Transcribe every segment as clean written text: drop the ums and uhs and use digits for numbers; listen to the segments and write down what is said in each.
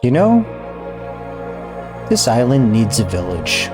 You know, this island needs a village.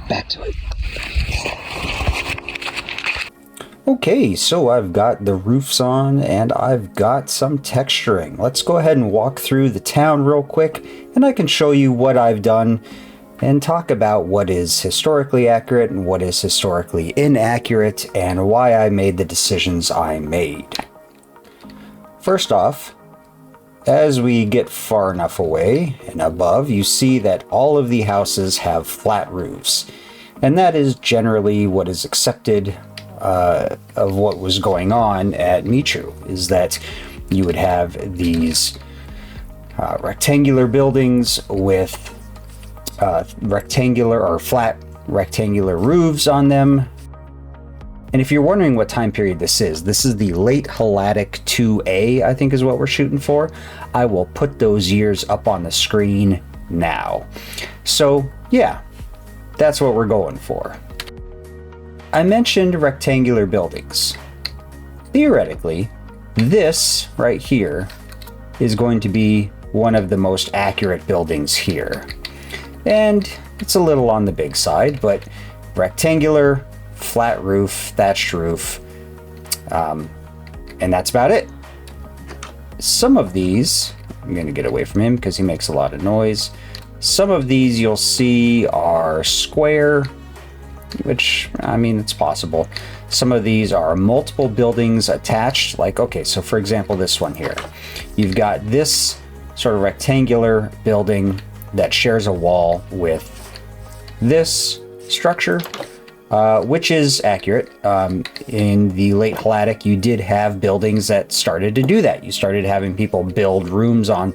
back to it. Okay, so I've got the roofs on and I've got some texturing. Let's go ahead and walk through the town real quick and I can show you what I've done and talk about what is historically accurate and what is historically inaccurate and why I made the decisions I made. First off, as we get far enough away and above, you see that all of the houses have flat roofs. And that is generally what is accepted of what was going on at Mitrou, is that you would have these rectangular buildings with rectangular or flat rectangular roofs on them. And if you're wondering what time period this is the late Helladic 2A, I think is what we're shooting for. I will put those years up on the screen now. So yeah, that's what we're going for. I mentioned rectangular buildings. Theoretically, this right here is going to be one of the most accurate buildings here. And it's a little on the big side, but rectangular, flat roof, thatched roof, and that's about it. Some of these, I'm going to get away from him because he makes a lot of noise. Some of these you'll see are square, which, I mean, it's possible. Some of these are multiple buildings attached, like, okay, so for example, this one here. You've got this sort of rectangular building that shares a wall with this structure, which is accurate. In the late Helladic, you did have buildings that started to do that. You started having people build rooms on,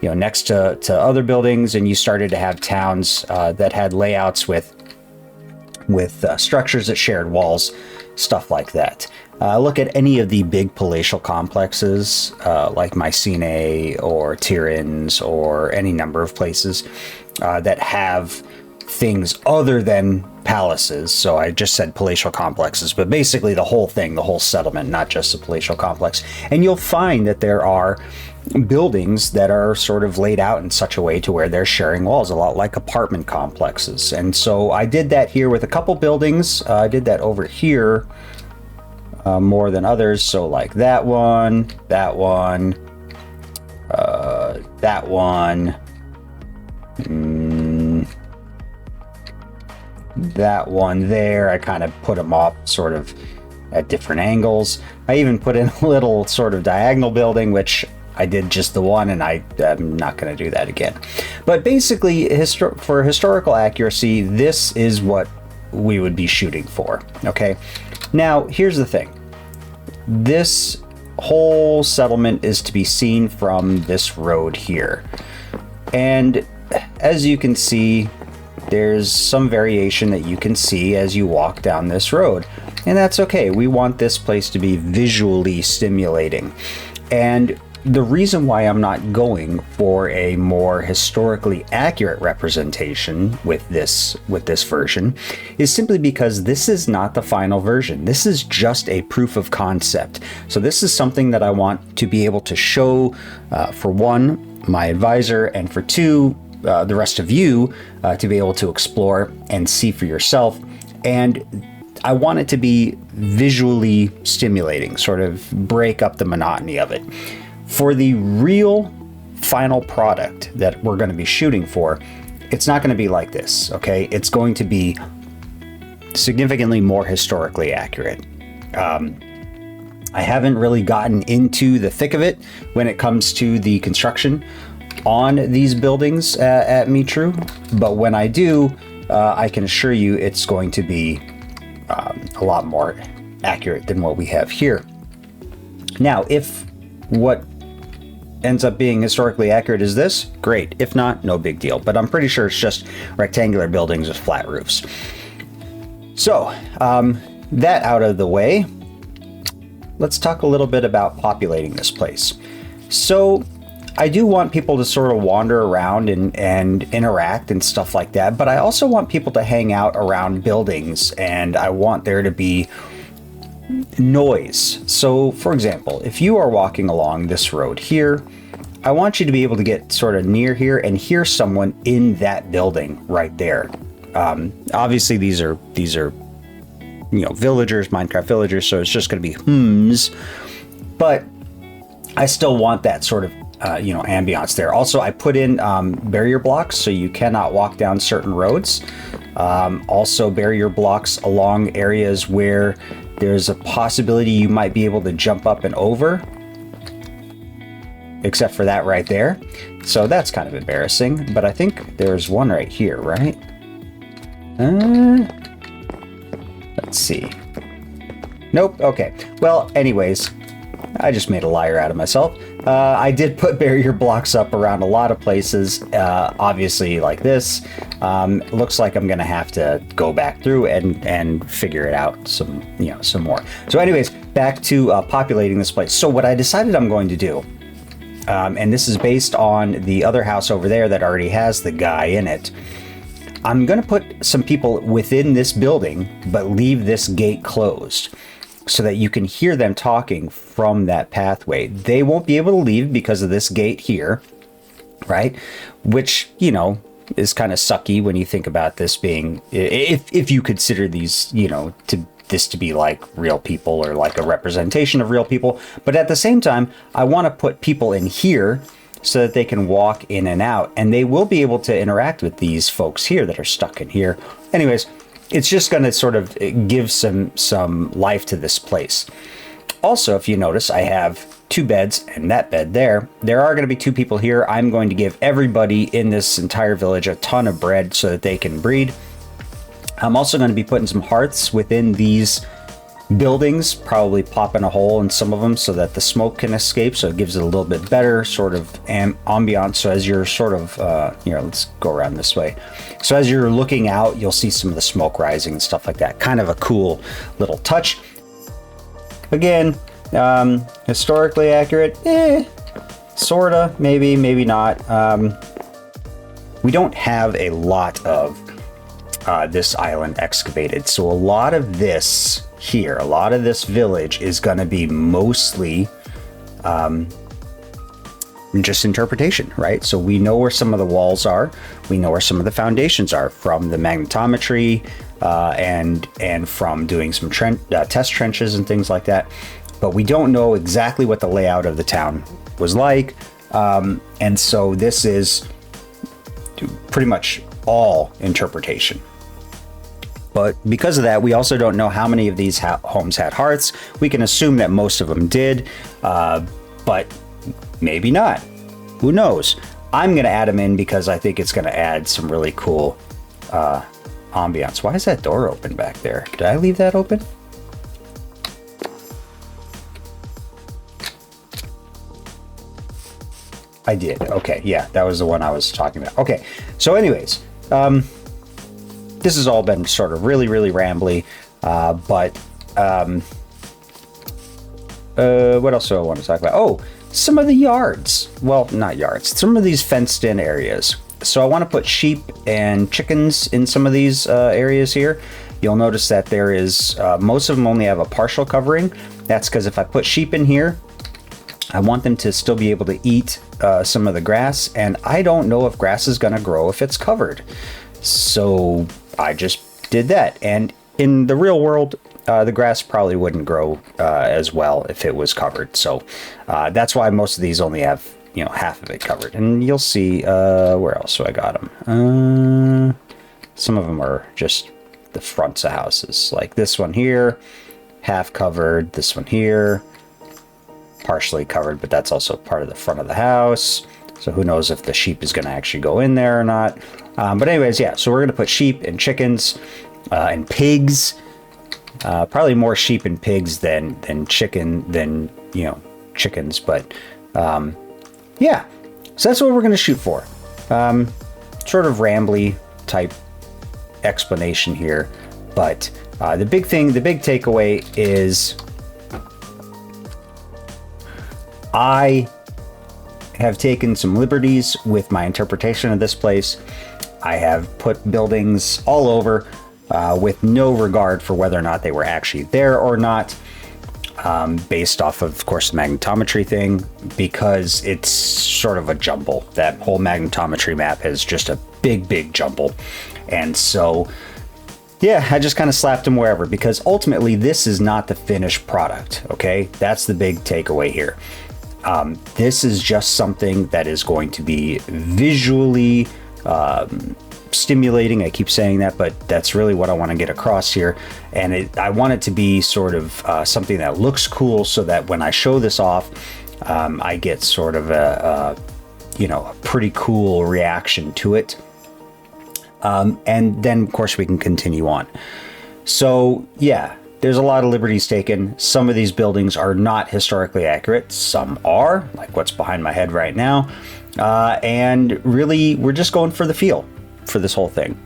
next to other buildings, and you started to have towns that had layouts with structures that shared walls, stuff like that. Look at any of the big palatial complexes like Mycenae or Tiryns or any number of places that have things other than palaces. So I just said palatial complexes, but basically the whole thing, the whole settlement, not just a palatial complex. And you'll find that there are buildings that are sort of laid out in such a way to where they're sharing walls, a lot like apartment complexes. And so I did that here with a couple buildings. I did that over here more than others. So like that one, that one, that one, that one there. I kind of put them off sort of at different angles. I even put in a little sort of diagonal building, which I did just the one, and I'm not going to do that again. But basically, for historical accuracy, this is what we would be shooting for. Okay. Now, here's the thing. This whole settlement is to be seen from this road here. And as you can see, there's some variation that you can see as you walk down this road. And that's okay. We want this place to be visually stimulating. And the reason why I'm not going for a more historically accurate representation with this version is simply because this is not the final version. This is just a proof of concept. So this is something that I want to be able to show, for one, my advisor, and for two, the rest of you, to be able to explore and see for yourself. And I want it to be visually stimulating, sort of break up the monotony of it. For the real final product that we're going to be shooting for, it's not going to be like this, okay? It's going to be significantly more historically accurate. I haven't really gotten into the thick of it when it comes to the construction on these buildings at Mitrou, but when I do, I can assure you it's going to be a lot more accurate than what we have here. Now, if what ends up being historically accurate is this, great. If not, no big deal. But I'm pretty sure it's just rectangular buildings with flat roofs. So, that out of the way, let's talk a little bit about populating this place. So, I do want people to sort of wander around and interact and stuff like that, but I also want people to hang out around buildings, and I want there to be noise. So, for example, if you are walking along this road here, I want you to be able to get sort of near here and hear someone in that building right there. Obviously these are villagers, Minecraft villagers, so it's just going to be homes, but I still want that sort of ambiance there. Also, I put in barrier blocks so you cannot walk down certain roads. Also barrier blocks along areas where there's a possibility you might be able to jump up and over, except for that right there. So that's kind of embarrassing, but I think there's one right here, right? Let's see. Nope. Okay. Well, anyways, I just made a liar out of myself. I did put barrier blocks up around a lot of places, obviously like this. Looks like I'm gonna have to go back through and figure it out some more. So anyways, back to populating this place. So what I decided I'm going to do, and this is based on the other house over there that already has the guy in it. I'm gonna put some people within this building, but leave this gate closed, so that you can hear them talking from that pathway. They won't be able to leave because of this gate here, right? Which, is kind of sucky when you think about this being, if you consider these, to be like real people or like a representation of real people. But at the same time, I want to put people in here so that they can walk in and out, and they will be able to interact with these folks here that are stuck in here. Anyways, it's just going to sort of give some life to this place. Also, if you notice, I have 2 beds and that bed there. There are going to be 2 people here. I'm going to give everybody in this entire village a ton of bread so that they can breed. I'm also going to be putting some hearths within these buildings, probably popping a hole in some of them so that the smoke can escape, so it gives it a little bit better sort of ambiance. So as you're sort of let's go around this way. So as you're looking out, you'll see some of the smoke rising and stuff like that. Kind of a cool little touch. Again, historically accurate, sorta, maybe not. We don't have a lot of this island excavated, so a lot of this here, a lot of this village is going to be mostly just interpretation, right? So we know where some of the walls are, we know where some of the foundations are from the magnetometry and from doing some test trenches and things like that, but we don't know exactly what the layout of the town was like, and so this is pretty much all interpretation. But because of that, we also don't know how many of these homes had hearths. We can assume that most of them did, but maybe not. Who knows? I'm going to add them in because I think it's going to add some really cool ambiance. Why is that door open back there? Did I leave that open? I did. Okay, yeah, that was the one I was talking about. Okay, so anyways, this has all been sort of really rambly, but what else do I want to talk about? Oh, some of the yards. Well, not yards. Some of these fenced in areas. So I want to put sheep and chickens in some of these areas here. You'll notice that there is, most of them only have a partial covering. That's because if I put sheep in here, I want them to still be able to eat some of the grass, and I don't know if grass is going to grow if it's covered. So I just did that, and in the real world, the grass probably wouldn't grow as well if it was covered. So that's why most of these only have, half of it covered. And you'll see, where else do I got them? Some of them are just the fronts of houses, like this one here, half covered. This one here, partially covered, but that's also part of the front of the house. So who knows if the sheep is going to actually go in there or not. But anyways, yeah, so we're going to put sheep and chickens and pigs. Probably more sheep and pigs than chickens. But yeah, so that's what we're going to shoot for. Sort of rambly type explanation here. But the big takeaway is I have taken some liberties with my interpretation of this place. I have put buildings all over with no regard for whether or not they were actually there or not, based off of course, the magnetometry thing, because it's sort of a jumble. That whole magnetometry map is just a big jumble. And so, yeah, I just kind of slapped them wherever, because ultimately this is not the finished product, okay? That's the big takeaway here. This is just something that is going to be visually stimulating. I keep saying that, but that's really what I want to get across here. And I want it to be sort of something that looks cool, so that when I show this off, I get sort of a pretty cool reaction to it. And then, of course, we can continue on. So, yeah, there's a lot of liberties taken. Some of these buildings are not historically accurate. Some are, like what's behind my head right now. And really, we're just going for the feel for this whole thing.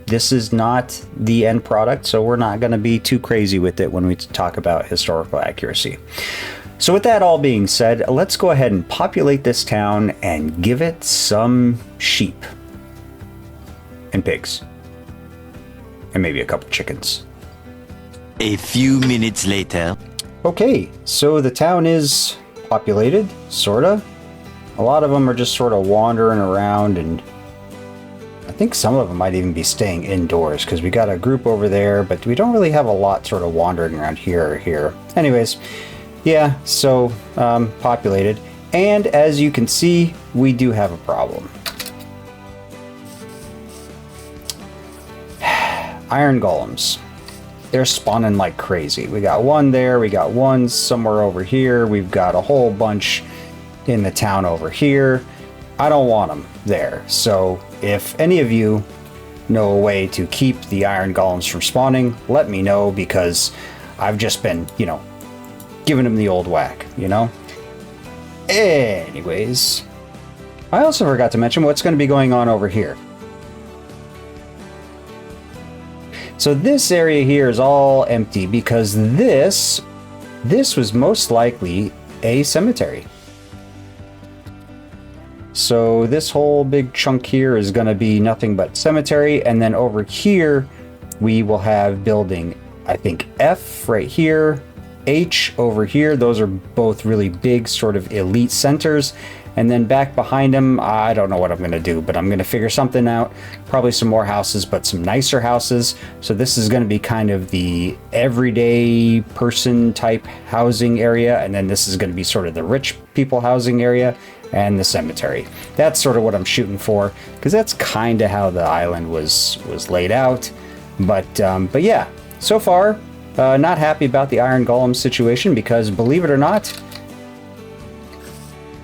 This is not the end product, so we're not going to be too crazy with it when we talk about historical accuracy. So with that all being said, let's go ahead and populate this town and give it some sheep and pigs and maybe a couple chickens. A few minutes later. Okay, so the town is populated, sorta. A lot of them are just sort of wandering around, and I think some of them might even be staying indoors, because we got a group over there, but we don't really have a lot sort of wandering around here or here. Anyways, yeah, so populated. And as you can see, we do have a problem. Iron golems. They're spawning like crazy. We got one there, we got one somewhere over here, we've got a whole bunch in the town over here. I don't want them there. So if any of you know a way to keep the iron golems from spawning, let me know, because I've just been, giving them the old whack, Anyways, I also forgot to mention what's going to be going on over here. So this area here is all empty, because this was most likely a cemetery. So this whole big chunk here is going to be nothing but cemetery. And then over here, we will have building, I think, F right here, H over here. Those are both really big sort of elite centers. And then back behind them, I don't know what I'm going to do, but I'm going to figure something out. Probably some more houses, but some nicer houses. So this is going to be kind of the everyday person type housing area. And then this is going to be sort of the rich people housing area and the cemetery. That's sort of what I'm shooting for, because that's kind of how the island was laid out. But yeah, so far, not happy about the iron golem situation, because believe it or not,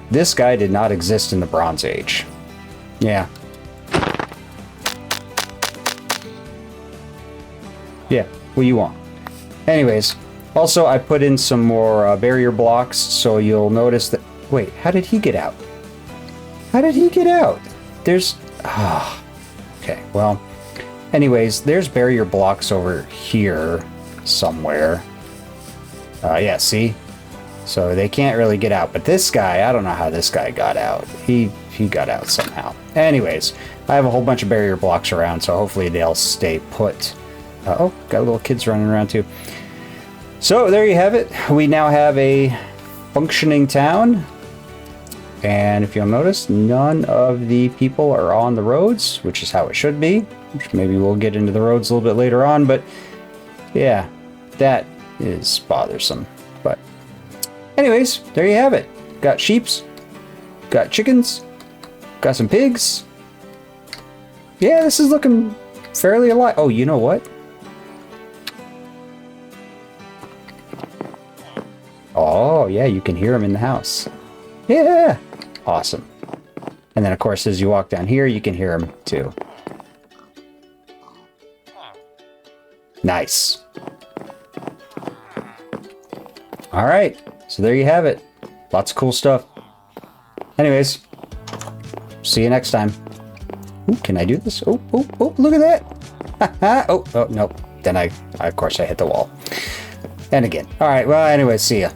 this guy did not exist in the Bronze Age. Yeah. Yeah, what do you want? Anyways, also I put in some more barrier blocks, so you'll notice that... Wait, how did he get out? How did he get out? There's... Okay, well... Anyways, there's barrier blocks over here somewhere. Yeah, see? So they can't really get out. But this guy, I don't know how this guy got out. He got out somehow. Anyways, I have a whole bunch of barrier blocks around, so hopefully they'll stay put. Oh, got little kids running around too. So there you have it. We now have a functioning town. And if you'll notice, none of the people are on the roads, which is how it should be. Which maybe we'll get into the roads a little bit later on, but yeah, that is bothersome. But anyways, there you have it. Got sheeps, got chickens, got some pigs. Yeah, this is looking fairly alive. Oh, you know what? Oh, yeah, you can hear them in the house. Yeah, awesome. And then, of course, as you walk down here, you can hear them too. Nice. All right, so there you have it. Lots of cool stuff. Anyways, see you next time. Ooh, can I do this? Oh, look at that. oh, nope. Then of course, I hit the wall. And again. All right, well, anyways, see ya.